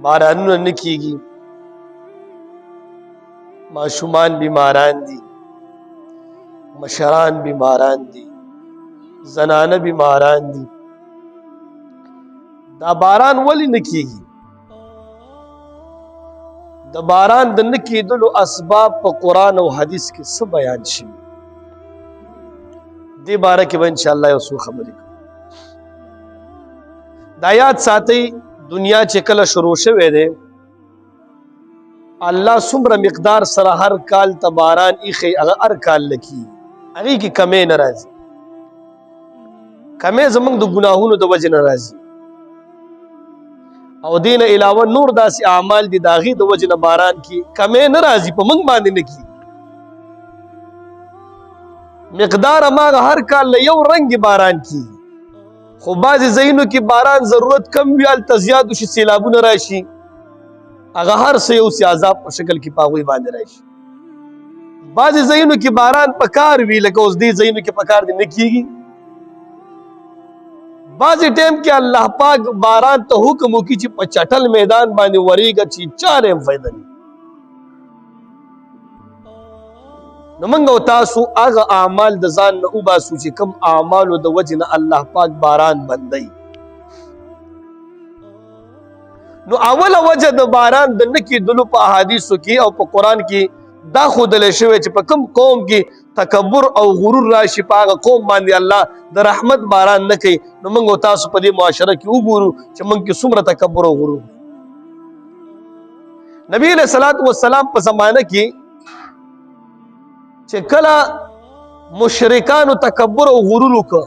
بارانونه نه کیږي، ماشومان بیماران دي، مشران بیماران دي، زنانه بیماران دي. دا باران ولی نه کیږي؟ د باران د نه کیدلو اسباب په قرآن او حدیث کې څه بیان شوي؟ دې باره کې به انشاءالله یو څو خبرې کوو. دا یاد ساتئ، دنیا چې کله شروع شوی دی، الله څومره مقدار سره هر کال ته باران ایښی، هغه هر کال لکي، هغې کې کمی نه راځي. کمی زموږ د ګناهونو د وجې نه راځي، او دین علاوه نور داسې اعمال دي د هغې د وجې نه باران کې کمی نه راځي، په موږ باندې نه کېږي. مقدار هماغه هر کال له یو رنګ باران کېږي، خو بعضې ځایونو کې باران ضرورت کم وي، هلته زیات وشي، سیلابونه راشي، هغه هر څه یو سي عذاب په شکل کې په هغوی باندې راشي. بعضې ځایونو کې باران پکار وي، لکه اوس دې ځایونو کې پکار دی، نه کېږي. بعضې ټیم کې الله پاک باران ته حکم وکړي چې په چټل میدان باندې ورېږه چې چا نه هم فایده نه. نو موږ او تاسو هغه اعمال د ځان نه وباسو چې کوم اعمالو د وجې نه الله پاک باران بندوي. نو اوله وجه د باران د نه کېدلو په احادیثو کې او په قرآن کې دا ښودلی شوی چې په کوم قوم کې تکبر او غرور راشي، په هغه قوم باندې الله د رحمت باران نه کوي. نو موږ او تاسو په دې معاشره کې وګورو چې موږ کې څومره تکبر او غرور. نبی علیہ الصلوۃ والسلام په زمانه کې چې کله مشرکانو تکبر او غرور وکړ،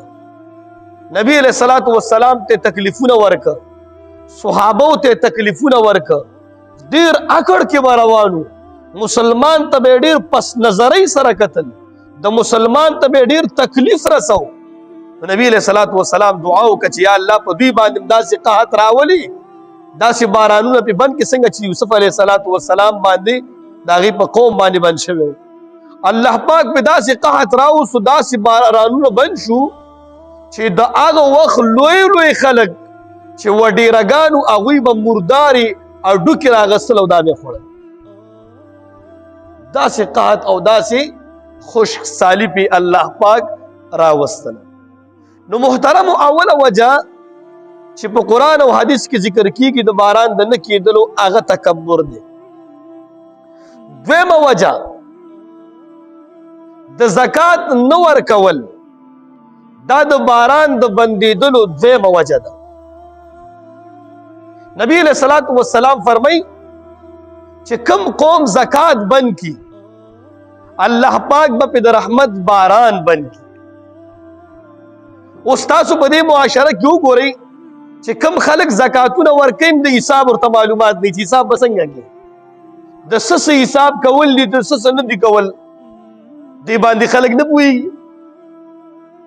نبی علیہ الصلوۃ والسلام ته تکلیفونه ورکړ، صحابو ته تکلیفونه ورکړ، ډیر اکړ کې به روانو، مسلمان ته به ډیر پس نظرۍ سره کتل، د مسلمان ته به ډیر تکلیف رسو. نبی علیہ الصلوۃ والسلام دعا وکړه چې یا الله په دوی باندې داسې قحط راولي، داسې بارانونه په بند کې څنګه چې یوسف علیہ الصلوۃ والسلام باندې د هغې په قوم باندې بند شوی، الله پاک په داسې قحط راوستو، داسې بارانونه بند شو چې د هغه وخت لوی لوی خلک چې وډیرګانو هغوی به مردارې اډوکې راغستل او دا به خوړل. داسې قحط او داسې خشک سالی پې الله پاک راوستل. نو محترم، اوله وجه چې په قرآن او حدیث کې ذکر کیږي د باران د نه کېدلو، هغه تکبر دی. دویمه وجه د زکات نه ورکول، دا د باران د بندېدلو دویمه وجه ده. نبی علیہ الصلوۃ والسلام فرمای چې کوم قوم زکات بند کی، الله پاک به په رحمت باران بند کی. اوس تاسو په دې معاشره کې وګورئ چې کوم خلک زکاتونه ورکوي، د حساب ورته معلومات نه، چې حساب به څنګه کوي، د څه حساب کول دي، د څه نه دي کول، دې باندې خلک نه پوهېږي.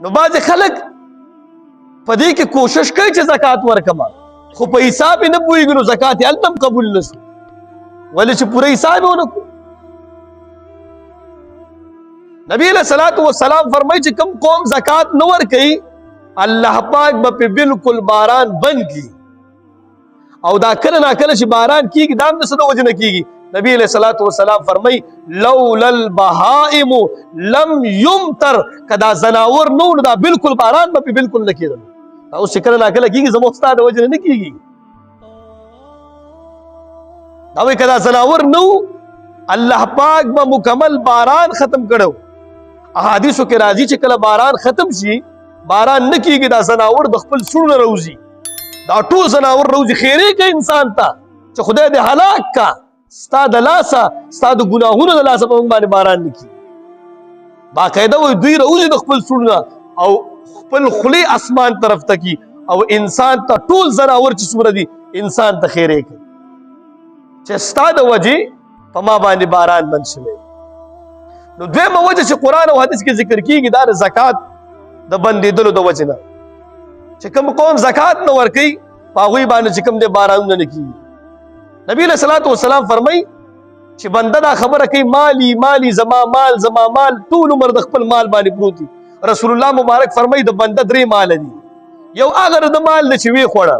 نو بعضې خلک په دې کې کوشش کوي چې زکات ورکړم، خو په حساب یې نه پوهېږي، نو زکات یې هلته هم قبول نه شو، ولې چې پوره حساب یې ونه کړو. نبی علیہ الصلوۃ والسلام فرمایي چې کوم قوم زکات نه ورکوي، الله پاک به په بالکل باران بند کی. او دا کله ناکله چې باران کیږي، دا هم د څه د وجې نه کیږي؟ نبی علیہ الصلوۃ والسلام فرمایي لولا البهائم لم یمطر، که دا زناور نه و نو دا بالکل باران به په بالکل نه کېدل. اوس چې کله ناکله کیږي، زموږ ستا د وجې نه کیږي. دا وایي که دا زناور نه و، الله پاک به مکمل باران ختم کړو. احادیثو کې راځي چې کله باران ختم شي، باران نه کیږي، دا زناور د خپل سړونه روزي، دا ټول زناور روزي، خیرې کوي انسان ته چې خدای دې هلاک کا، ستا د لاسه، ستا د ګناهونو د لاسه په موږ باندې باران نه کیږي. باقاعده وایي دوی روزي د خپل سړونه او خپل خولې اسمان طرف ته کی، او انسان ته ټول زناور چې څومره دي انسان ته خیرې کوي چې ستا د وجې په ما باندې باران بند شوی. نو دویمه وجه چې قرآن او حدیث کې ذکر کیږي، دا د زکات د بندېدلو د وجې نه، چې کوم قوم زکات نه ورکوي، په هغوی باندې چې کوم دی بارانونه نه کیږي. نبی علیہ الصلوۃ والسلام فرمایي چې بنده دا خبره کوي مالی مالی، زما مال زما مال، ټول عمر د خپل مال باندې پروت دی. رسول الله مبارک فرمایي د بنده درې مال دي، یو هغه د مال دی چې ویې خوړه،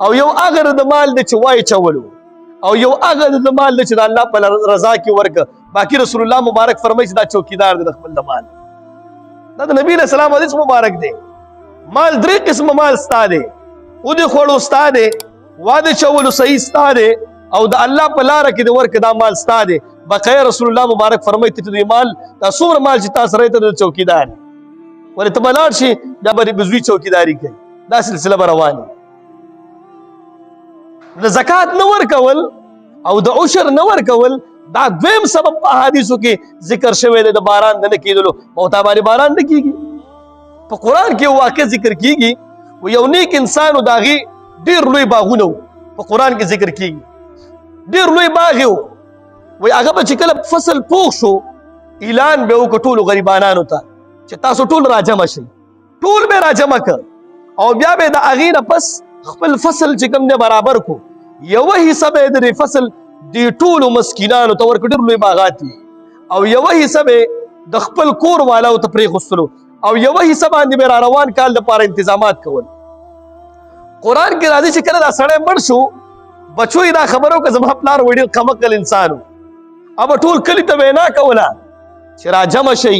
او یو هغه د مال د چې وای چولو او یو هغه د مال د چې د الله په رضا کې ورکه باقي رسول الله مبارک فرمایي چې دا چوکیدار دی د خپل د مال دا د نبی علیہ السلام حدیث مبارک دی مال درې قسم مال ستا دی او د خوړو ستا دی واده چولو صحیح ستا دی او د الله په لاره کې د ورکه دا مال ستا دی بقیه رسول الله مبارک فرمایي ته د مال دا څومره مال چې تاسو راته د چوکیدار ولې ته بلار شي دا به بزوی چوکیداری کوي دا سلسله به روانه د زکات نه ورکول او د عشر نه ورکول دا دویم سبب په احادیثو کې ذکر شوی دی د باران د نه کېدلو موتا باندې باران نه کېږي په قرآن کې واقع ذکر کېږي و یو نیک انسان و د هغې ډېر لوی باغونه په قرآن کې ذکر کېږي ډېر لوی باغ یې وایي هغه به چې کله فصل پوخ شو اعلان به وکړو ټولو غریبانانو ته چې تاسو ټول راجمع شئ ټول به راجمع کړ او بیا به د هغې نه پس خپل فصل چې کوم دی برابر کو یوه حصه به د دې فصل د ټولو مسکینانو ته ورکړو ډېر لوی باغات دي او یوه حصه به د خپل کور والاو ته پرېښودلو او یوه حصه باندې به را روان کال دپاره انتظامات کول قرآن کې راځي چې کله دا سړی مړ شو بچو یې دا خبره وکړه زما پلار وایي ډېر کمعقل انسان و اب ټول کلي ته وینا کوله چې راجمع شئ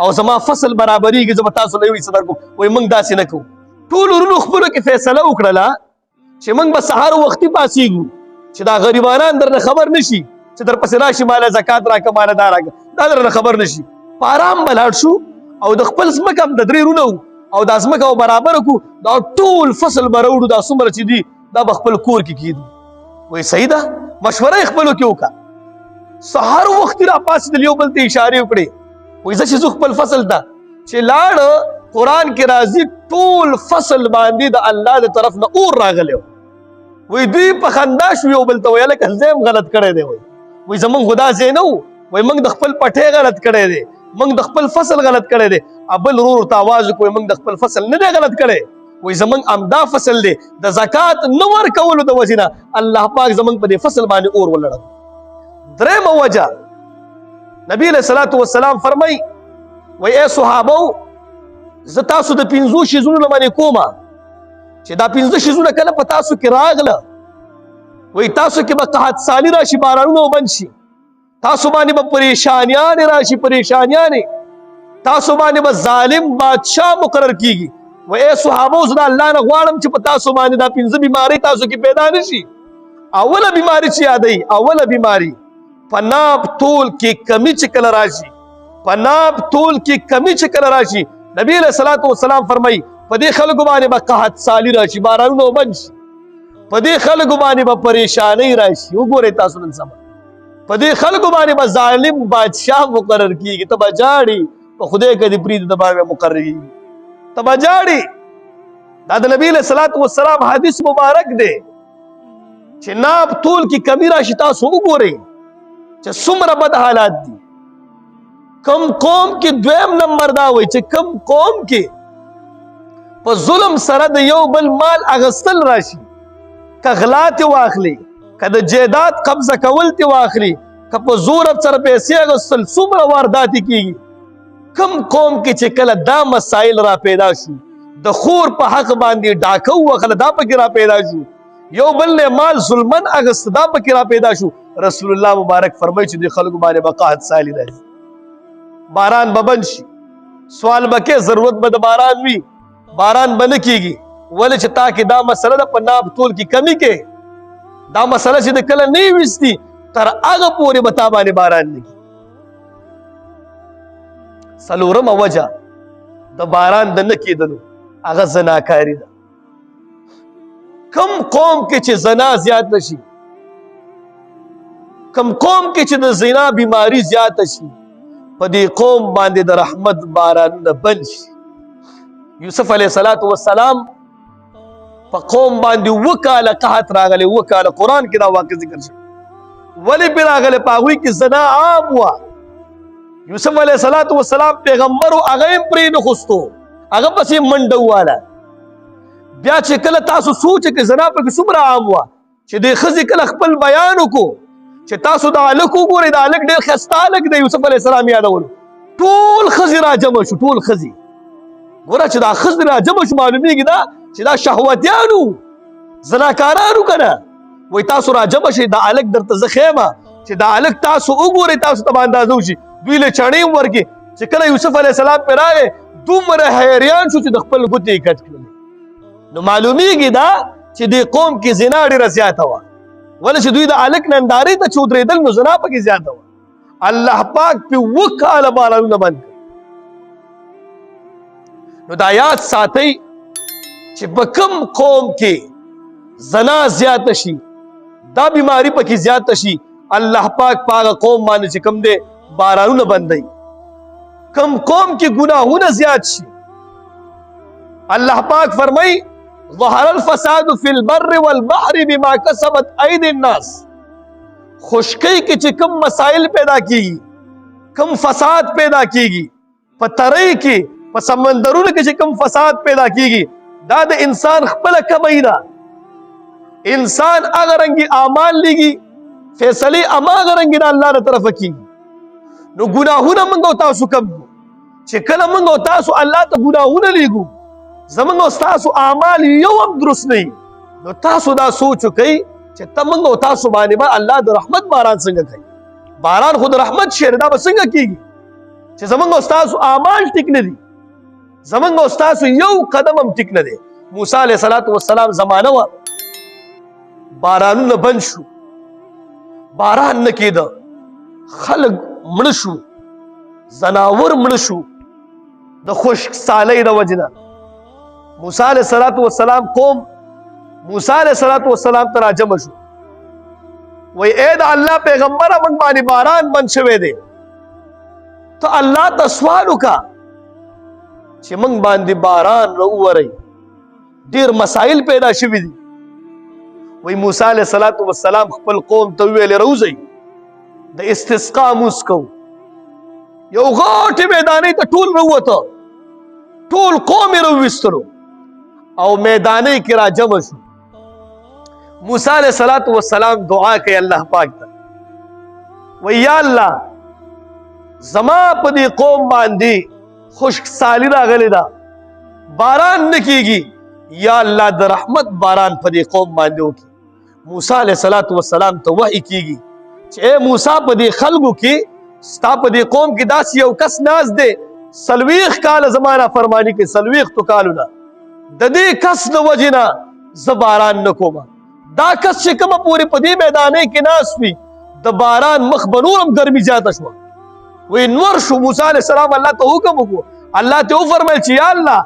او زما فصل برابرېږي زه به تاسو له یو حصه درکوم وایي موږ داسې نه کوو ټول ورونو خپلو کې فیصله وکړله چې موږ به سهار وختي پاڅېږو چې دا غریبانان درنه خبر نشي چې در پسې راشي ماله زکات راکړه ماله دا راکړه دا درنه خبر نشي په ارام به لاړ شو او د خپل ځمکه هم د درې رونه او دا ځمکه به برابره کړو دا ټول فصل به راوړو دا څومره چې دي دا به خپل کور کې کېږدو وایي صحیح ده مشوره یې خپلو کې وکړه سهار وختي را پاڅېدل یو بل ته اشارې وکړې وایي زه چې ځو خپل فصل ته چې لاړه قرآن کې راځي ټول فصل باندې د الله د طرف نه اور راغلی وایي دوی په خندا شو یو بل ته وایي هلکه ځای هم غلط کړی دی وایي زمونږ خو دا ځای نه و وایي موږ د خپل پټی غلط کړی دی موږ د خپل فصل غلط کړی دی بل ورور ته آواز وکړو موږ د خپل فصل نه دی غلط کړی وایي زمونږ همدا فصل دی د زکات نه ورکولو د وجې نه الله پاک زمونږ په دې فصل باندې اور ولړل درېیمه وجه نبی علیه الصلاة والسلام فرمایي وایي ای صحابو زه تاسو د 5 شیزونو نه منې کومه چې دا 5 شیزونه کله په تاسو کې راغله وایي تاسو کې به قحط سالي راشي بارانونه وبند شي تاسو باندې به پریشانیانې راشي پریشانیانې تاسو باندې به ظالم بادشاه مقرر کیږي وایي ای صحابو زه د الله نه غواړم چې په تاسو باندې دا 5 بیمارۍ تاسو کې پیدا نه شي اوله بیماري چې یادوي اوله بیماري په ناب طول کې کمی چې کله راشي په ناب طول کې کمی چې کله راشي نبی علیہ الصلوۃ والسلام فرمایي په دې خلکو باندې به قحط سالي راشي بارانونه وبند شي په دې خلکو باندې به پریشانۍ راشي وګورئ تاسو نن سبا په دې خلکو باندې به ظالم بادشاه مقرر کیږي ته به جاړې په خدای که دې پرېږدي د باندې مقرر کیږي ته به جاړې دا د نبی علیہ الصلوۃ والسلام حدیث مبارک دی چې ناب طول کې کمی راشي تاسو وګورئ چې څومره بد حالات دي کم قوم کې دویم نمبر دا وایي چې کم قوم کې په ظلم سره د یو بل مال اغستل راشي که غلا ترې واخلي که د جیداد قبضه کول ترې واخلي که په زور سره پیسې اغستل څومره وارداتې کېږي کم قوم کې چې کله دا مسایل را پیدا شو د خور په حق باندې ډاکه ووهله دا پکې را پیدا شو یو بل نه مال ظلمن اغست دا پکې را پیدا شو رسول الله مبارک فرمایي چې د خلکو باندې به قحط سالي راځي باران به بند شي سوال به کې ضرورت به د باران وي باران به نه کېږي ولې چې تا کې دا مسله ده په ناب طول کې کمی کې دا مسله چې د کله نه ویستي تر هغه پورې به تا باندې باران نه کېږي څلورمه وجه د باران د نه کېدلو هغه زناکاري ده کم قوم کې چې زنا زیاته شي کم قوم کې چې د زنا بیماری زیاته شي په دې قوم باندې د رحمت بارانونه بند شي یوسف علیه السلام په قوم باندې وکاله قحط راغلی وکاله قرآن کې دا واقع ذکر شي ولې پرې راغلی په هغوی کې زنا عام وه یوسف علیه السلام پیغمبر و هغه یې پرې نه خستو هغه پسې منډه وواله بیا چې کله تاسو سوچ کې زنا پکې څومره عام وه چې دې ښځې کله خپل بیان وکړو چې تاسو دا هلک وګورئ دا هلک ډېر ښایسته هلک دی یوسف علیه السلام یادولو ټول ښځې راجمع شو ټول ښځې ګوره چې دا ښځې راجمع شو معلومیږي دا چې دا شهوتیانو زناکارانو کنه وای تاسو راجب شئ دا الک درته زه خیمه چې دا الک تاسو وګورئ تاسو ته به اندازه وشي دوی له چڼې هم ورکړي چې کله یوسف علیه السلام پرې راغی دومره حیریان شو چې د خپل ګوتې یې کټ کړلې نو معلومیږي دا چې دې قوم کې زنا ډېره زیاته وه ولې چې دوی د الک نندارې ته چې ودرېدل نو زنا پکې زیاته وه الله پاک پې 7 کاله بارانونه بند کړ نو دا یاد ساتئ چې په کوم قوم کې زنا زیاته شي دا بیماری پکې زیاته شي الله پاک پاغه قوم باندې چې کوم دی بارانونه بندوي کم قوم کې گناهونه زیات شي الله پاک فرمای ظهر الفساد فی البر والبحر بما کسبت ایدی الناس خشکی کې چې کم مسائل پیدا کیږي کم فساد پیدا کیږي په ترۍ کې په سمندرونو کې چې کم فساد پیدا کیږي دا د انسان خپل کمای ده انسان هغه رنګي اعمال لګي فیصله هغه رنګي د الله تر طرفه کیږي نو ګناهونه موږ تاسو کوم چې کله موږ تاسو الله ته ګناهونه لګو زمونږ او تاسو اعمال یو هم درست نه نو تاسو دا سوچ وکئ چې ته موږ او تاسو باندې به الله د رحمت باران څنګه کوي باران خود رحمت شي دا به څنګه کیږي چې زمونږ او تاسو اعمال ټیک نه دي زمونږ او تاسو یو قدم هم ټیک نه دی موسی علیه السلام زمانه وه بارانونه بند شو باران نه کېده خلک مړه شو زناور مړه شو د خشک سالۍ د وجې نه موسی علیه السلام قوم موسی علیه السلام ته راجمع شو وی اے د الله پیغمبره موږ باندې باران بند شوی دی ته الله ته سوال وکړه چې موږ باندې باران راوورئ ډېر مسایل پیدا شوي دي وی موسی علیه السلام خپل قوم ته وویلې راوځئ د استسقا مونځ کوو یو غټې میدانۍ ته ټول راووته ټول قوم یې راوویستلو او میدانۍ کې راجمع شو موسی علیه السلام دعا کوي الله پاک ته وی یا الله زما په دې قوم باندې خشک سالی راغلی ده باران نه کیږي یا الله د رحمت باران په دې قوم باندې وکړي موسی علیه السلام ته وحی کیږي چې اے موسی په دې خلکو کې ستا په دې قوم کې داسې یو کس ناست دی 40 کاله زمانه فرمانی کوي 40 کالونه د دې کس د وجې نه زه باران نه کوم دا کس چې کومه پورې په دې میدانۍ کې ناست وي د باران مخ به نور هم ګرمي زیاته شوه وی نور شو موسی علیه السلام الله ته حکم وکړو الله ته وفرمیل چې یا الله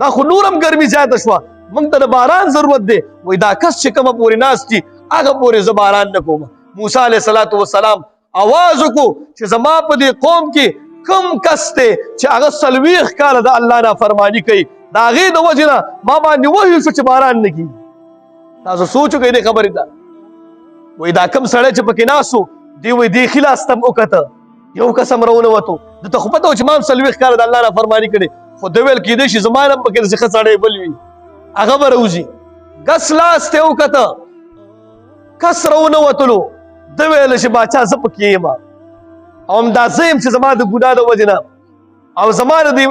دا خو نور هم ګرمي زیاته شوه موږ ته د باران ضرورت دی وی دا کس چې کومه پورې ناست دي هغه پورې زه باران نه کوم موسی علیه السلام आवाज وکړو چې زما په دې قوم کې کم کس دی چې هغه 40 کاله د الله نافرماني کوي د هغې د وجې نه ما باندې وحی شو چې باران نه کېږي تاسو سوچ وکړئ دې خبرې ته وایي دا کم سړی چې پکې ناست و دی وایي دې ښي لاس ته م وکته یو کس هم راونوتو ده ته خو پته و چې ما هم 40 کاله د الله نافرماني کړې خو ده ویل کېدای شي زما نه هم پکې داسې ښه سړی بل وي هغه به راوځي ګس لاس ته یې وکته کس راونوتلو ده ویل چې باچا زه پکې یم او همدا زه یم چې زما د ګناه د وجې نه او زما د دې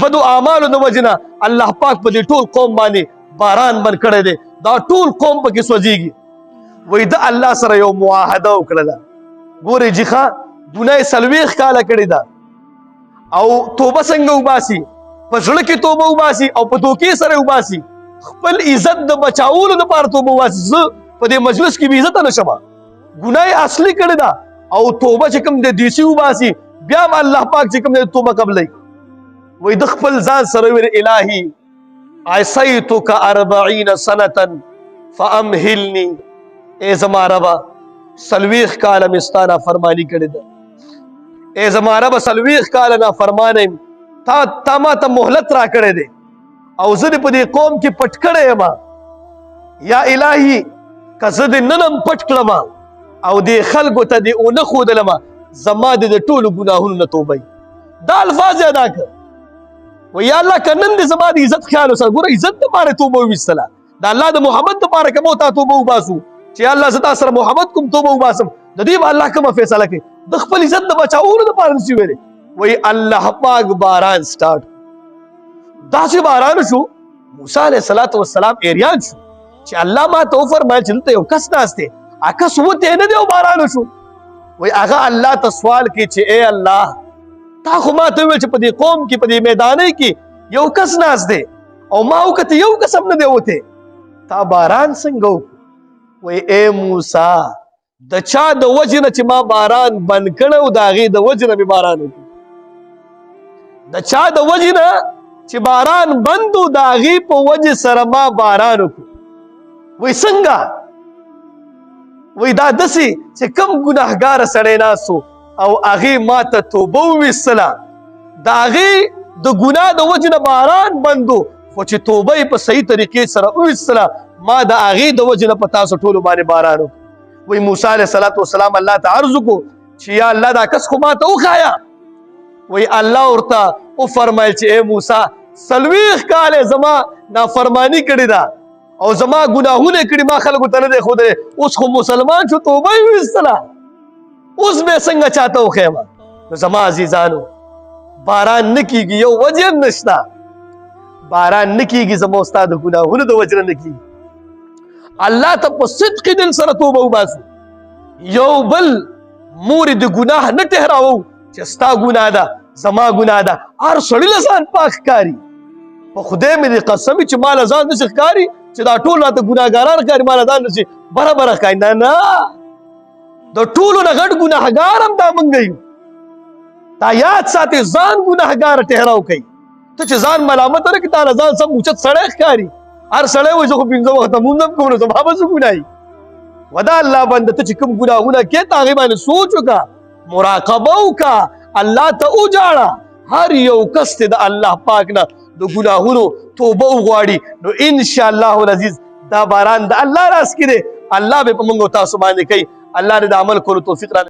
بدو اعمالو د وجې نه الله پاک په دې ټول قوم باندې باران بند کړی دی دا ټول قوم پکې سوځېږي وایي د الله سره یو معاهده وکړله ګورئ جي ښه ګناه یې 40 کاله کړې ده او توبه څنګه وباسي په زړه کې توبه وباسي او په دوکې سره وباسي خپل عزت د بچاولو لپاره توبه وباسي زه په دې مجلس کې بې عزته نه شمه ګناه یې اصلي کړې ده او توبه چې کوم دی دیسي وباسي بیا هم الله پاک چې کوم دی توبه قبلوي وی د خپل ځان سره ویل الهي عصیتک 40 سنه فامهلني ای زما ربا 40 کاله مې ستا نافرماني کړې ده ای زما ربا 40 کاله نافرمانه یم تا ما ته مهلت را کړی دی او زه دې په دې قوم کې پټ کړی یم یا الهي که زه دې نن هم پټ کړم او دې خلکو ته دې ونه ښودلم زما دې د ټولو ګناهونو نه توبه دا الفاظ یې ادا کړ و یا الله که نن دې زما د عزت خیال وساته ګوره عزت دپاره توبه وویستله د الله د محمد دپاره که مو تا توبه وباسو چې یا الله زه تا سره محمد کوم توبه وباسم د دې به الله کومه فیصله کوي د خپل عزت د بچاولو دپاره نشي ویلی وایي الله پاک باران سټارټ داسې باران شو موسی علیه السلام ایریان شو چې الله ما ته وفرمایل چې دلته یو کس ناست دی کس وتی نه دی او باران وشو وایي هغه الله ته سوال کوي چې ای الله تا خو ما ته وویل چې په دې قوم کې په دې میدانۍ کې یو کس ناست دی او ما وکته یو کس هم نه دی وتی تا باران څنګه وکړو وایي ای موسی د چا د وجې نه چې ما باران بند کړی د هغې د وجې نه مې باران وکړو د چا د وجې نه چې باران بند و د هغې په وجې سره ما باران وکړو وایي څنګه وایي دا داسې چې کم ګناهګاره سړی ناست و او هغې ما ته توبه وویستله د هغې د ګناه د وجې نه باران بند و خو چې توبه یې په صحیح طریقې سره وویستله ما د هغې د وجې نه په تاسو ټولو باندې باران وکړو وی موسی علیه السلام الله ته عرض وکړو چې یا الله دا کس خو ما ته وښایه وی الله ورته وفرمایل چې ای موسی 40 کاله زما نافرمانی کړې ده او زما ګناهونه کړي ما خلکو ته نه دی ښودلی اوس خو مسلمان شو توبه یې ویستله اوس به څنګه چاته وښیم نو زما عزیزانو باران نه کیږي یو وجه هم نشته باران نه کیږي زما ستا د ګناهونو د وجې نه نه کیږي الله ته په صدق دل سره توبه وباسو یو بل مورې د ګناه نه ټهراوو چې ستا ګناه ده زما ګناه ده هر سړي له ځان پاک ښکاري په خدای مې دې قسم چې ما له ځان داسې ښکاري چې دا ټول راته ګناهګاران ښکاري ما له ځان داسې برابره ښکاري نه نه د ټولو نه غټ ګناهګار هم دا موږ یو تا یاد ساتې ځان ګناهګار ټهراو کوي ته چې ځان ملامت نه کړې تا له ځان سم اوچت سړی ښکاري هر سړی وایي زه خو 5 وخته مونځ هم کوم نو زما به څه ګناه وي ودا الله بنده ته چې کوم ګناهونه کوې ته هغې باندې سوچ وکړه مراقبه وکړه الله ته وجاړه هر یو کس ته د الله پاک نه د ګناهونو توبه وغواړي نو انشاءالله العزیز دا باران د الله لاس کې دی الله به په موږ او تاسو باندې کوي الله دې د عمل کولو توفیق را